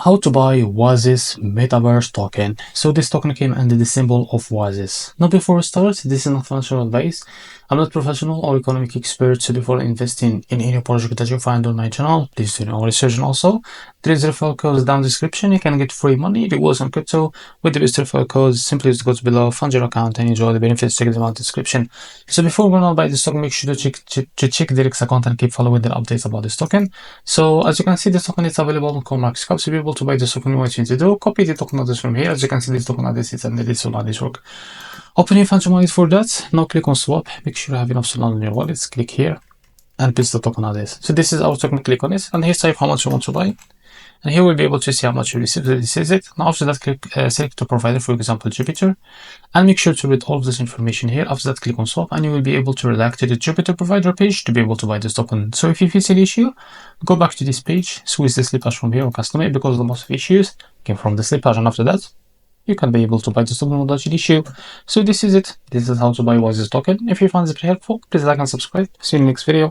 How to buy Oasis Metaverse token. So this token came under the symbol of Oasis. Now before we start, this is not financial advice. I'm not professional or economic expert, so before investing in any project that you find on my channel, please do your own research. And also, there is referral codes down in the description. You can get free money if it was on crypto with the best referral codes. Simply use the codes below, fund your account, and enjoy the benefits. Check them out in the description. So before we go on buy this token, make sure to check the REFERRAL account and keep following the updates about this token. So as you can see, this token is available on COINEX. So be able to buy this token, what you need to do, copy the token address from here. As you can see, this token address is under this Solana network. Open your funds wallet for that. Now click on swap. Make sure you have enough Solana in your wallet. Click here and paste the token address. So this is our token. Click on it, and here type how much you want to buy. And here we'll be able to see how much you receive. So this is it. Now after that, click select the provider, for example, Jupiter, and make sure to read all of this information here. After that, click on swap, and you will be able to redirect to the Jupiter provider page to be able to buy this token. So if you face an issue, go back to this page, switch the slip hash from here or custom it, because the most of issues came from the slip hash, and after that, you can be able to buy this token without any issue. So this is it. This is how to buy Oasis token. If you found this very helpful, please like and subscribe. See you in the next video.